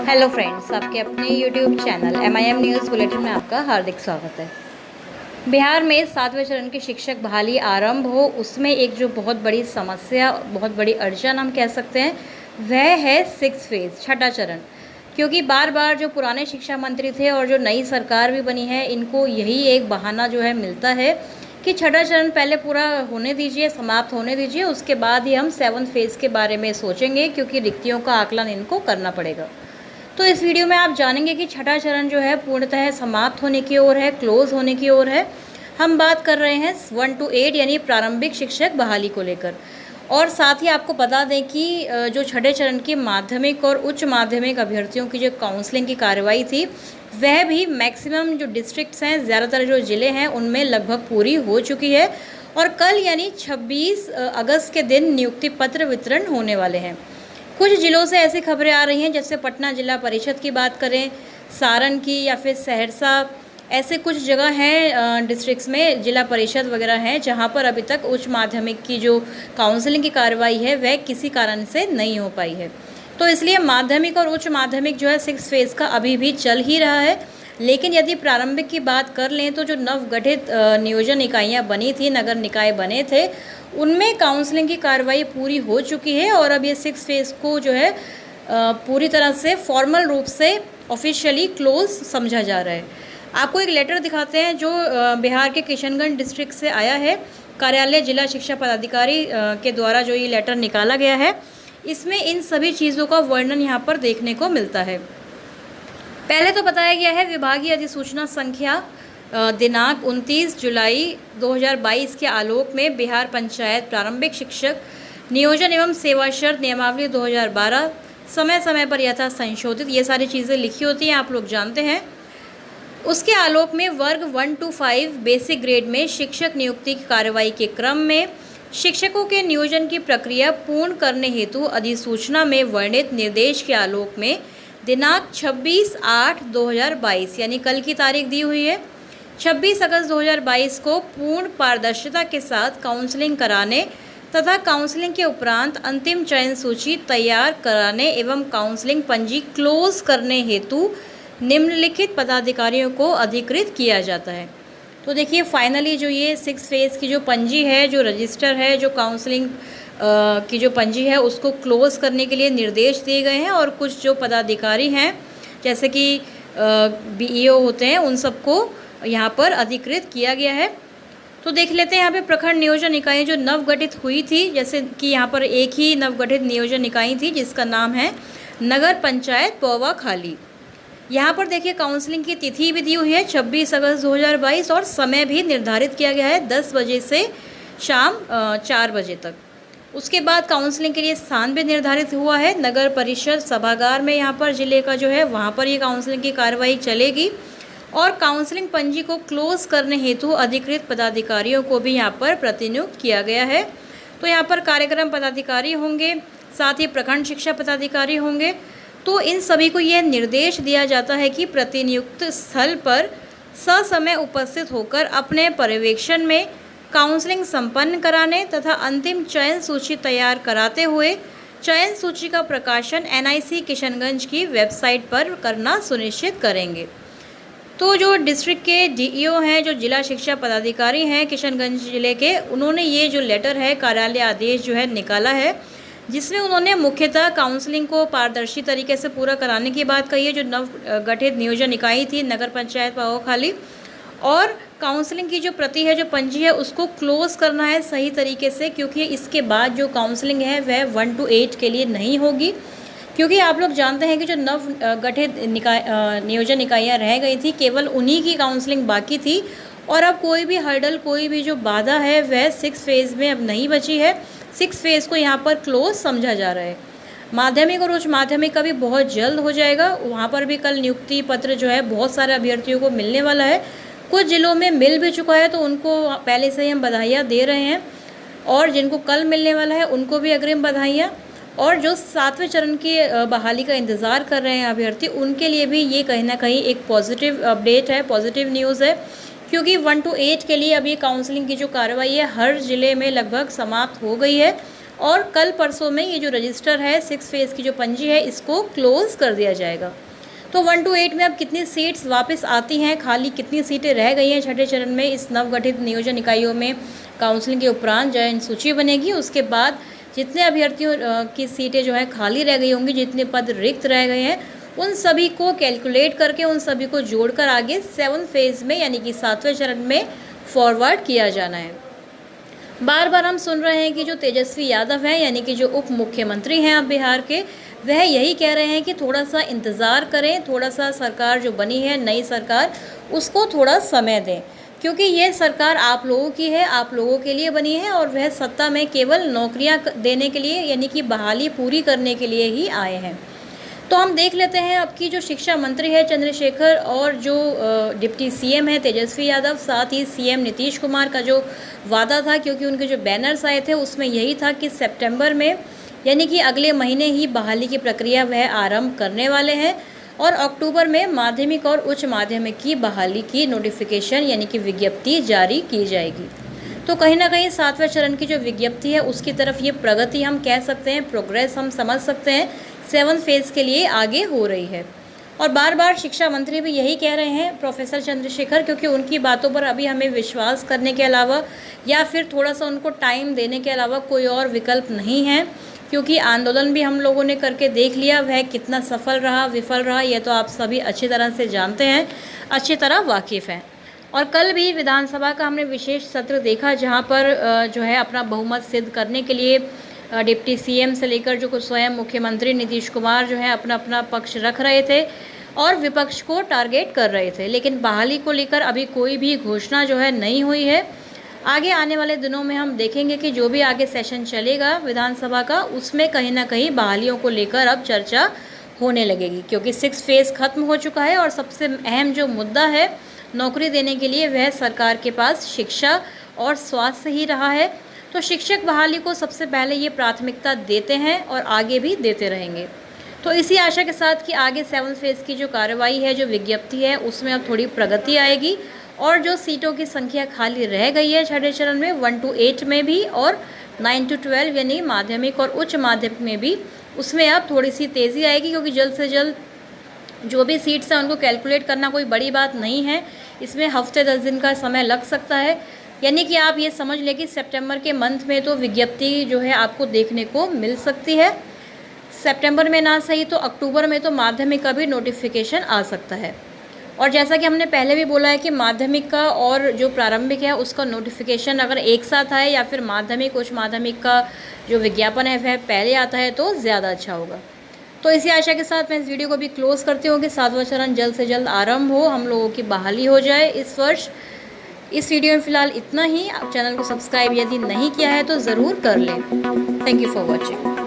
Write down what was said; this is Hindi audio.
हेलो फ्रेंड्स, आपके अपने YouTube channel MIM news bulletin में आपका हार्दिक स्वागत है। बिहार में 7वें चरण की शिक्षक बहाली आरंभ हो, उसमें एक जो बहुत बड़ी समस्या, बहुत बड़ी अड़चन हम कह सकते हैं, वह है 6 फेज़, छठा चरण। क्योंकि बार बार जो पुराने शिक्षा मंत्री थे और जो नई सरकार भी बनी है, इनको यही एक बहाना जो है मिलता है कि छठा चरण पहले पूरा होने दीजिए, समाप्त होने दीजिए, उसके बाद ही हम 7th फेज़ के बारे में सोचेंगे, क्योंकि रिक्तियों का आकलन इनको करना पड़ेगा। तो इस वीडियो में आप जानेंगे कि छठा चरण जो है पूर्णतः समाप्त होने की ओर है, क्लोज होने की ओर है। हम बात कर रहे हैं 1 to 8 यानी प्रारंभिक शिक्षक बहाली को लेकर। और साथ ही आपको बता दें कि जो छठे चरण की माध्यमिक और उच्च माध्यमिक अभ्यर्थियों की जो काउंसलिंग की कार्रवाई थी, वह भी मैक्सिमम जो डिस्ट्रिक्ट्स हैं, ज़्यादातर जो ज़िले हैं, उनमें लगभग पूरी हो चुकी है। और कल यानी 26 अगस्त के दिन नियुक्ति पत्र वितरण होने वाले हैं। कुछ ज़िलों से ऐसी खबरें आ रही हैं, जैसे पटना जिला परिषद की बात करें, सारण की या फिर सहरसा, ऐसे कुछ जगह हैं डिस्ट्रिक्ट्स में जिला परिषद वगैरह हैं, जहां पर अभी तक उच्च माध्यमिक की जो काउंसलिंग की कार्रवाई है वह किसी कारण से नहीं हो पाई है। तो इसलिए माध्यमिक और उच्च माध्यमिक जो है 6 फेज़ का अभी भी चल ही रहा है। लेकिन यदि प्रारंभिक की बात कर लें तो जो नवगठित नियोजन इकाइयाँ बनी थी, नगर निकाय बने थे, उनमें काउंसलिंग की कार्रवाई पूरी हो चुकी है और अब ये 6 फेज़ को जो है पूरी तरह से फॉर्मल रूप से ऑफिशियली क्लोज समझा जा रहा है। आपको एक लेटर दिखाते हैं जो बिहार के किशनगंज डिस्ट्रिक्ट से आया है। कार्यालय जिला शिक्षा पदाधिकारी के द्वारा जो ये लेटर निकाला गया है, इसमें इन सभी चीज़ों का वर्णन यहाँ पर देखने को मिलता है। पहले तो बताया गया है, विभागीय अधिसूचना संख्या दिनांक 29 जुलाई 2022 के आलोक में बिहार पंचायत प्रारंभिक शिक्षक नियोजन एवं सेवा शर्त नियमावली 2012 समय समय पर यथा संशोधित, ये सारी चीज़ें लिखी होती हैं, आप लोग जानते हैं। उसके आलोक में वर्ग 1 to 5 बेसिक ग्रेड में शिक्षक नियुक्ति की कार्रवाई के क्रम में शिक्षकों के नियोजन की प्रक्रिया पूर्ण करने हेतु अधिसूचना में वर्णित निर्देश के आलोक में दिनांक 26/8/2022 यानी कल की तारीख दी हुई है, 26 अगस्त 2022 को पूर्ण पारदर्शिता के साथ काउंसलिंग कराने तथा काउंसलिंग के उपरांत अंतिम चयन सूची तैयार कराने एवं काउंसलिंग पंजी क्लोज करने हेतु निम्नलिखित पदाधिकारियों को अधिकृत किया जाता है। तो देखिए, फाइनली जो ये 6 फेज़ की जो पंजी है, जो रजिस्टर है, जो काउंसलिंग की जो पंजी है, उसको क्लोज़ करने के लिए निर्देश दिए गए हैं और कुछ जो पदाधिकारी हैं, जैसे कि BEO होते हैं, उन सबको यहाँ पर अधिकृत किया गया है। तो देख लेते हैं यहाँ पे प्रखंड नियोजन इकाई जो नवगठित हुई थी, जैसे कि यहाँ पर एक ही नवगठित नियोजन इकाई थी जिसका नाम है नगर पंचायत पौवा खाली। यहाँ पर देखिए काउंसलिंग की तिथि भी दी हुई है 26 अगस्त 2022 और समय भी निर्धारित किया गया है 10 बजे से शाम 4 बजे तक। उसके बाद काउंसलिंग के लिए स्थान भी निर्धारित हुआ है, नगर परिषद सभागार में यहाँ पर ज़िले का जो है वहाँ पर ये काउंसलिंग की कार्रवाई चलेगी। और काउंसलिंग पंजी को क्लोज करने हेतु अधिकृत पदाधिकारियों को भी यहाँ पर प्रतिनियुक्त किया गया है। तो यहाँ पर कार्यक्रम पदाधिकारी होंगे, साथ ही प्रखंड शिक्षा पदाधिकारी होंगे। तो इन सभी को यह निर्देश दिया जाता है कि प्रतिनियुक्त स्थल पर ससमय उपस्थित होकर अपने पर्यवेक्षण में काउंसलिंग संपन्न कराने तथा अंतिम चयन सूची तैयार कराते हुए चयन सूची का प्रकाशन NIC किशनगंज की वेबसाइट पर करना सुनिश्चित करेंगे। तो जो डिस्ट्रिक्ट के DEO हैं, जो जिला शिक्षा पदाधिकारी हैं किशनगंज जिले के, उन्होंने ये जो लेटर है, कार्यालय आदेश जो है निकाला है, जिसमें उन्होंने मुख्यतः काउंसलिंग को पारदर्शी तरीके से पूरा कराने की बात कही है। जो नव गठित नियोजन इकाई थी नगर पंचायत पौवा खाली, और काउंसलिंग की जो प्रति है, जो पंजी है, उसको क्लोज करना है सही तरीके से, क्योंकि इसके बाद जो काउंसलिंग है वह 1 to 8 के लिए नहीं होगी। क्योंकि आप लोग जानते हैं कि जो नव गठित नियोजन इकाइयाँ रह गई थी, केवल उन्हीं की काउंसलिंग बाकी थी और अब कोई भी हर्डल, कोई भी जो बाधा है वह 6 फेज़ में अब नहीं बची है। 6 फेज़ को यहाँ पर क्लोज समझा जा रहा है। माध्यमिक और उच्च माध्यमिक का भी बहुत जल्द हो जाएगा, वहाँ पर भी कल नियुक्ति पत्र जो है बहुत सारे अभ्यर्थियों को मिलने वाला है। कुछ ज़िलों में मिल भी चुका है, तो उनको पहले से ही हम बधाइयाँ दे रहे हैं, और जिनको कल मिलने वाला है उनको भी अग्रिम बधाइयाँ। और जो 7वें चरण की बहाली का इंतज़ार कर रहे हैं अभ्यर्थी, उनके लिए भी ये कहीं ना कहीं एक पॉजिटिव अपडेट है, पॉजिटिव न्यूज़ है, क्योंकि 1 to 8 के लिए अब ये काउंसलिंग की जो कार्रवाई है हर ज़िले में लगभग समाप्त हो गई है। और कल परसों में ये जो रजिस्टर है 6 फेज़ की जो पंजी है इसको क्लोज़ कर दिया जाएगा। तो 1 to 8 में अब कितनी सीट्स वापस आती हैं, खाली कितनी सीटें रह गई हैं छठे चरण में इस नवगठित नियोजन इकाइयों में काउंसलिंग के उपरांत चयन सूची बनेगी। उसके बाद जितने अभ्यर्थियों की सीटें जो है खाली रह गई होंगी, जितने पद रिक्त रह गए हैं, उन सभी को कैलकुलेट करके उन सभी को जोड़कर आगे 7 फेज़ में यानी कि 7वें चरण में फॉरवर्ड किया जाना है। बार बार हम सुन रहे हैं कि जो तेजस्वी यादव हैं यानी कि जो उप मुख्यमंत्री हैं अब बिहार के, वह यही कह रहे हैं कि थोड़ा सा इंतज़ार करें, थोड़ा सा सरकार जो बनी है नई सरकार उसको थोड़ा समय दें, क्योंकि ये सरकार आप लोगों की है, आप लोगों के लिए बनी है और वह सत्ता में केवल नौकरियां देने के लिए यानी कि बहाली पूरी करने के लिए ही आए हैं। तो हम देख लेते हैं अब की जो शिक्षा मंत्री है चंद्रशेखर और जो डिप्टी सीएम है तेजस्वी यादव, साथ ही सीएम नीतीश कुमार का जो वादा था, क्योंकि उनके जो बैनर्स आए थे उसमें यही था कि सितंबर में यानी कि अगले महीने ही बहाली की प्रक्रिया वह आरंभ करने वाले हैं और अक्टूबर में माध्यमिक और उच्च माध्यमिक की बहाली की नोटिफिकेशन यानी कि विज्ञप्ति जारी की जाएगी। तो कहीं ना कहीं 7वें चरण की जो विज्ञप्ति है उसकी तरफ ये प्रगति हम कह सकते हैं, प्रोग्रेस हम समझ सकते हैं 7 फेज़ के लिए आगे हो रही है। और बार बार शिक्षा मंत्री भी यही कह रहे हैं प्रोफेसर चंद्रशेखर, क्योंकि उनकी बातों पर अभी हमें विश्वास करने के अलावा या फिर थोड़ा सा उनको टाइम देने के अलावा कोई और विकल्प नहीं है, क्योंकि आंदोलन भी हम लोगों ने करके देख लिया, वह कितना सफल रहा विफल रहा ये तो आप सभी अच्छी तरह से जानते हैं, अच्छी तरह वाकिफ़ हैं। और कल भी विधानसभा का हमने विशेष सत्र देखा जहां पर जो है अपना बहुमत सिद्ध करने के लिए डिप्टी सीएम से लेकर जो स्वयं मुख्यमंत्री नीतीश कुमार जो है अपना अपना पक्ष रख रहे थे और विपक्ष को टारगेट कर रहे थे, लेकिन बहाली को लेकर अभी कोई भी घोषणा जो है नहीं हुई है। आगे आने वाले दिनों में हम देखेंगे कि जो भी आगे सेशन चलेगा विधानसभा का उसमें कहीं ना कहीं बहालियों को लेकर अब चर्चा होने लगेगी, क्योंकि 6 फेज़ खत्म हो चुका है और सबसे अहम जो मुद्दा है नौकरी देने के लिए वह सरकार के पास शिक्षा और स्वास्थ्य ही रहा है। तो शिक्षक बहाली को सबसे पहले ये प्राथमिकता देते हैं और आगे भी देते रहेंगे। तो इसी आशा के साथ कि आगे 7 फेज़ की जो कार्रवाई है, जो विज्ञप्ति है, उसमें अब थोड़ी प्रगति आएगी और जो सीटों की संख्या खाली रह गई है छठे चरण में 1 to 8 में भी और 9 to 12 यानी माध्यमिक और उच्च माध्यमिक में भी, उसमें अब थोड़ी सी तेज़ी आएगी, क्योंकि जल्द से जल्द जो भी सीट्स हैं उनको कैलकुलेट करना कोई बड़ी बात नहीं है। इसमें हफ्ते 10 दिन का समय लग सकता है, यानी कि आप ये समझ लें कि सितंबर के मंथ में तो विज्ञप्ति जो है आपको देखने को मिल सकती है। सितंबर में ना सही तो अक्टूबर में तो माध्यमिक का भी नोटिफिकेशन आ सकता है। और जैसा कि हमने पहले भी बोला है कि माध्यमिक का और जो प्रारंभिक है उसका नोटिफिकेशन अगर एक साथ आए या फिर माध्यमिक उच्च माध्यमिक का जो विज्ञापन है वह पहले आता है तो ज़्यादा अच्छा होगा। तो इसी आशा के साथ मैं इस वीडियो को भी क्लोज़ करती हूँ कि 7वां चरण जल्द से जल्द आरंभ हो, हम लोगों की बहाली हो जाए इस वर्ष। इस वीडियो में फ़िलहाल इतना ही। आप चैनल को सब्सक्राइब यदि नहीं किया है तो ज़रूर कर लें। Thank you for watching.